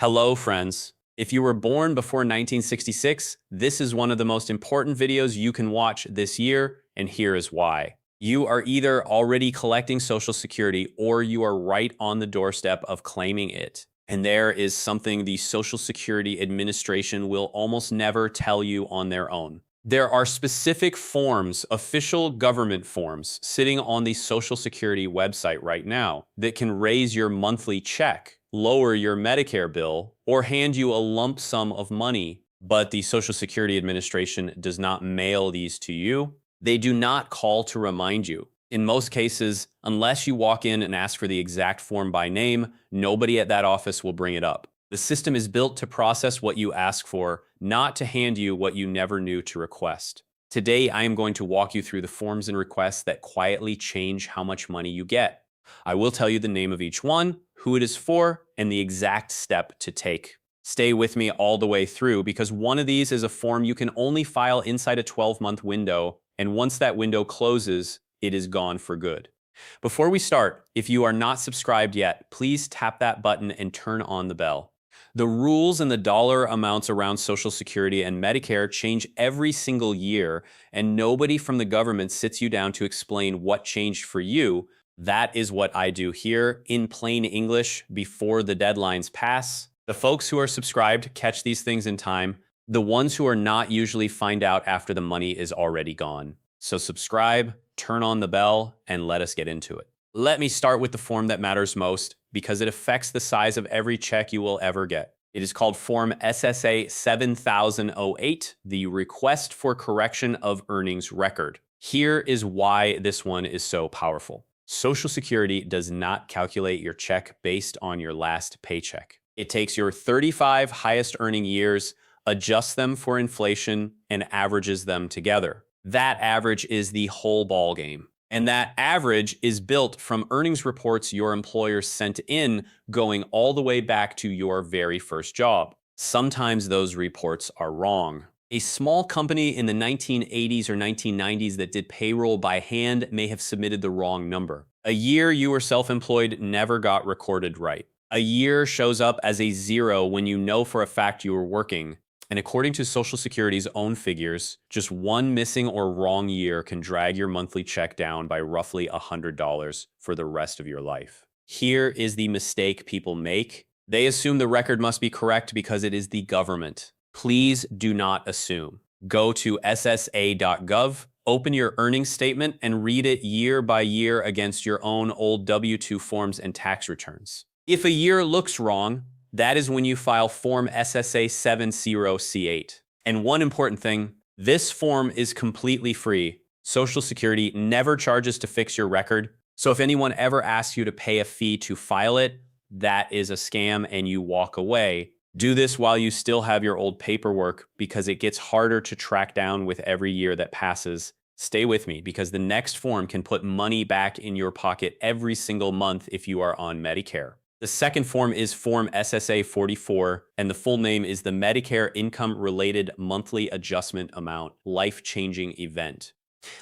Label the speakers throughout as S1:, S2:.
S1: Hello, friends. If you were born before 1966, this is one of the most important videos you can watch this year, and here is why. You are either already collecting Social Security or you are right on the doorstep of claiming it. And there is something the Social Security Administration will almost never tell you on their own. There are specific forms, official government forms, sitting on the Social Security website right now that can raise your monthly check, lower your Medicare bill, or hand you a lump sum of money. But the Social Security Administration does not mail these to you. They do not call to remind you. In most cases, unless you walk in and ask for the exact form by name, nobody at that office will bring it up. The system is built to process what you ask for, not to hand you what you never knew to request. Today, I am going to walk you through the forms and requests that quietly change how much money you get. I will tell you the name of each one, who it is for, and the exact step to take. Stay with me all the way through because one of these is a form you can only file inside a 12-month window, and once that window closes, it is gone for good. Before we start, if you are not subscribed yet, please tap that button and turn on the bell. The rules and the dollar amounts around Social Security and Medicare change every single year, and nobody from the government sits you down to explain what changed for you. That is what I do here in plain English before the deadlines pass. The folks who are subscribed catch these things in time. The ones who are not usually find out after the money is already gone. So subscribe, turn on the bell, and let us get into it. Let me start with the form that matters most because it affects the size of every check you will ever get. It is called Form SSA 7008, the Request for Correction of Earnings Record. Here is why this one is so powerful. Social Security does not calculate your check based on your last paycheck. It takes your 35 highest earning years, adjusts them for inflation, and averages them together. That average is the whole ball game. And that average is built from earnings reports your employer sent in going all the way back to your very first job. Sometimes those reports are wrong. A small company in the 1980s or 1990s that did payroll by hand may have submitted the wrong number. A year you were self-employed never got recorded right. A year shows up as a 0 when you know for a fact you were working. And according to Social Security's own figures, just one missing or wrong year can drag your monthly check down by roughly $100 for the rest of your life. Here is the mistake people make. They assume the record must be correct because it is the government. Please do not assume. Go to ssa.gov, open your earnings statement, and read it year by year against your own old W-2 forms and tax returns. If a year looks wrong, that is when you file Form SSA 70C8. And one important thing, this form is completely free. Social Security never charges to fix your record. So if anyone ever asks you to pay a fee to file it, that is a scam and you walk away. Do this while you still have your old paperwork because it gets harder to track down with every year that passes. Stay with me because the next form can put money back in your pocket every single month if you are on Medicare. The second form is Form SSA 44, and the full name is the Medicare Income Related Monthly Adjustment Amount Life-Changing Event.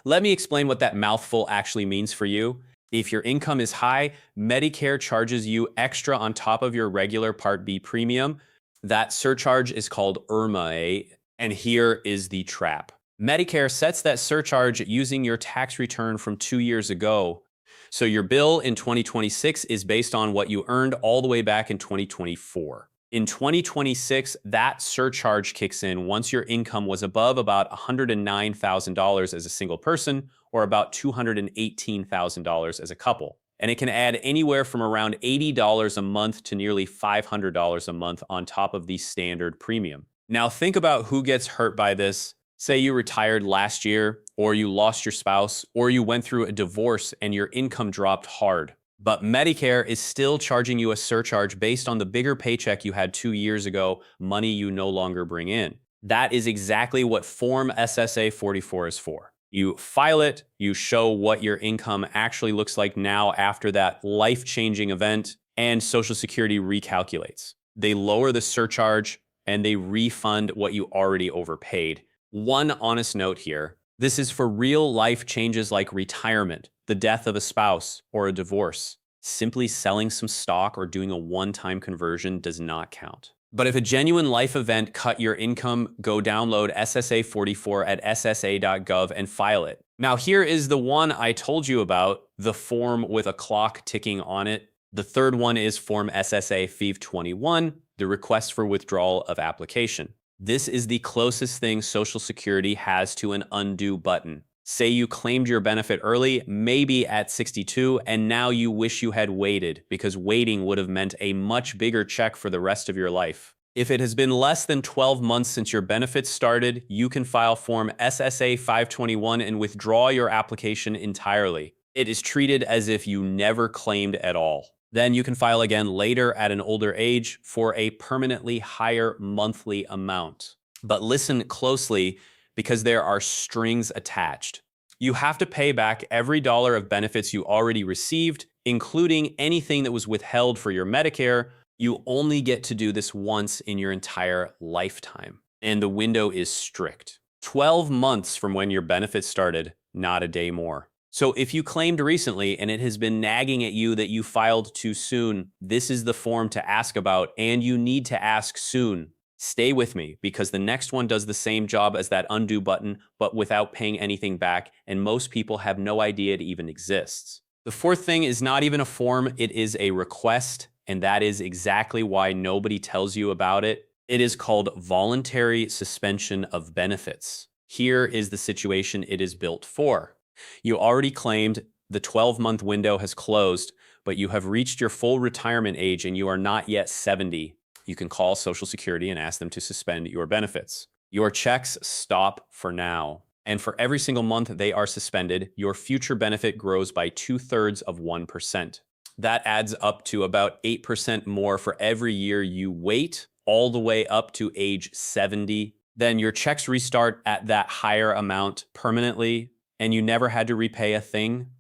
S1: Let me explain what that mouthful actually means for you. If your income is high, Medicare charges you extra on top of your regular Part B premium. That surcharge is called IRMAA, and here is the trap. Medicare sets that surcharge using your tax return from 2 years ago. So your bill in 2026 is based on what you earned all the way back in 2024. In 2026, that surcharge kicks in once your income was above about $109,000 as a single person or about $218,000 as a couple. And it can add anywhere from around $80 a month to nearly $500 a month on top of the standard premium. Now think about who gets hurt by this. Say you retired last year, or you lost your spouse, or you went through a divorce and your income dropped hard. But Medicare is still charging you a surcharge based on the bigger paycheck you had 2 years ago, money you no longer bring in. That is exactly what Form SSA 44 is for. You file it, you show what your income actually looks like now after that life-changing event, and Social Security recalculates. They lower the surcharge and they refund what you already overpaid. One honest note here, this is for real life changes like retirement, the death of a spouse, or a divorce. Simply selling some stock or doing a one-time conversion does not count. But if a genuine life event cut your income, go download SSA 44 at ssa.gov and file it. Now, here is the one I told you about, the form with a clock ticking on it. The third one is Form SSA 521, the request for withdrawal of application. This is the closest thing Social Security has to an undo button. Say you claimed your benefit early, maybe at 62, and now you wish you had waited because waiting would have meant a much bigger check for the rest of your life. If it has been less than 12 months since your benefits started, you can file Form SSA 521 and withdraw your application entirely. It is treated as if you never claimed at all. Then you can file again later at an older age for a permanently higher monthly amount. But listen closely, because there are strings attached. You have to pay back every dollar of benefits you already received, including anything that was withheld for your Medicare. You only get to do this once in your entire lifetime. And the window is strict. 12 months from when your benefits started, not a day more. So if you claimed recently and it has been nagging at you that you filed too soon, this is the form to ask about, and you need to ask soon. Stay with me, because the next one does the same job as that undo button, but without paying anything back, and most people have no idea it even exists. The fourth thing is not even a form, it is a request, and that is exactly why nobody tells you about it. It is called voluntary suspension of benefits. Here is the situation it is built for. You already claimed, the 12-month window has closed, but you have reached your full retirement age and you are not yet 70. You can call Social Security and ask them to suspend your benefits. Your checks stop for now. And for every single month they are suspended, your future benefit grows by 1%. That adds up to about 8% more for every year you wait, all the way up to age 70. Then your checks restart at that higher amount permanently, and you never had to repay a thing.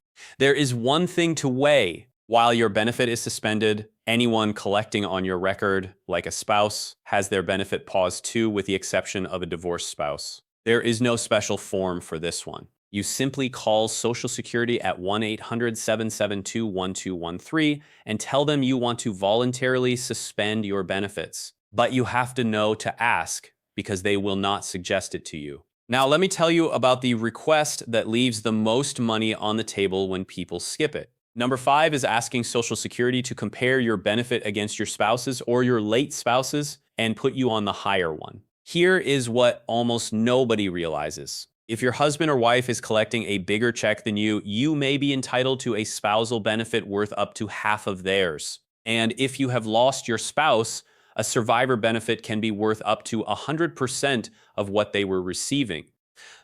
S1: There is one thing to weigh. While your benefit is suspended, anyone collecting on your record, like a spouse, has their benefit paused too, with the exception of a divorced spouse. There is no special form for this one. You simply call Social Security at 1-800-772-1213 and tell them you want to voluntarily suspend your benefits. But you have to know to ask, because they will not suggest it to you. Now, let me tell you about the request that leaves the most money on the table when people skip it. Number 5 is asking Social Security to compare your benefit against your spouse's or your late spouse's and put you on the higher one. Here is what almost nobody realizes. If your husband or wife is collecting a bigger check than you, you may be entitled to a spousal benefit worth up to half of theirs. And if you have lost your spouse, a survivor benefit can be worth up to 100% of what they were receiving.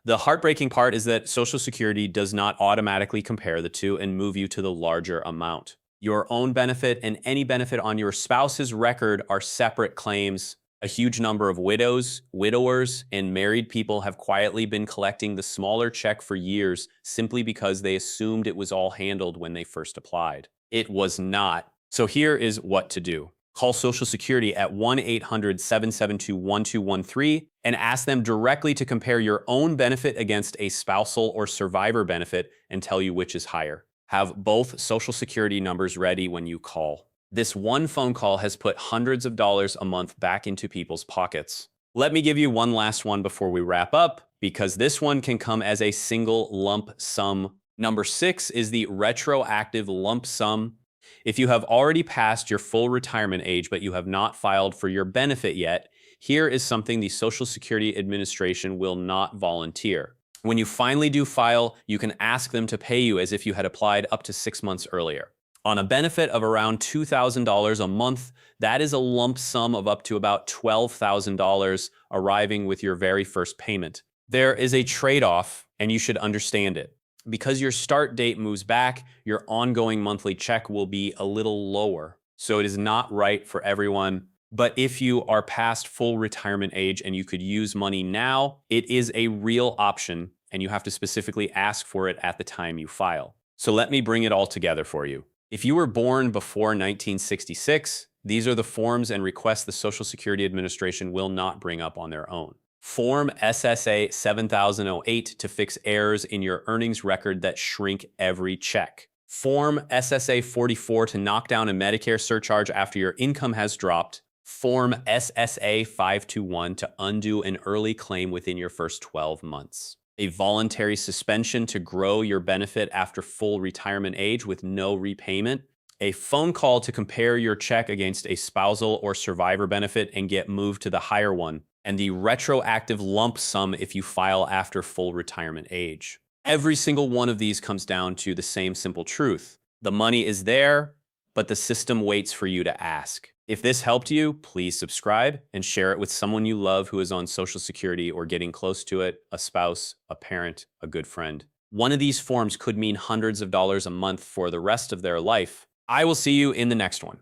S1: The heartbreaking part is that Social Security does not automatically compare the two and move you to the larger amount. Your own benefit and any benefit on your spouse's record are separate claims. A huge number of widows, widowers, and married people have quietly been collecting the smaller check for years simply because they assumed it was all handled when they first applied. It was not. So here is what to do. Call Social Security at 1-800-772-1213 and ask them directly to compare your own benefit against a spousal or survivor benefit and tell you which is higher. Have both Social Security numbers ready when you call. This one phone call has put hundreds of dollars a month back into people's pockets. Let me give you one last one before we wrap up, because this one can come as a single lump sum. Number 6 is the retroactive lump sum. If you have already passed your full retirement age, but you have not filed for your benefit yet, here is something the Social Security Administration will not volunteer. When you finally do file, you can ask them to pay you as if you had applied up to 6 months earlier. On a benefit of around $2,000 a month, that is a lump sum of up to about $12,000 arriving with your very first payment. There is a trade-off, and you should understand it. Because your start date moves back, your ongoing monthly check will be a little lower. So it is not right for everyone. But if you are past full retirement age and you could use money now, it is a real option, and you have to specifically ask for it at the time you file. So let me bring it all together for you. If you were born before 1966, these are the forms and requests the Social Security Administration will not bring up on their own. Form SSA 7008 to fix errors in your earnings record that shrink every check. Form SSA 44 to knock down a Medicare surcharge after your income has dropped. Form SSA 521 to undo an early claim within your first 12 months. A voluntary suspension to grow your benefit after full retirement age with no repayment. A phone call to compare your check against a spousal or survivor benefit and get moved to the higher one. And the retroactive lump sum if you file after full retirement age. Every single one of these comes down to the same simple truth. The money is there, but the system waits for you to ask. If this helped you, please subscribe and share it with someone you love who is on Social Security or getting close to it, a spouse, a parent, a good friend. One of these forms could mean hundreds of dollars a month for the rest of their life. I will see you in the next one.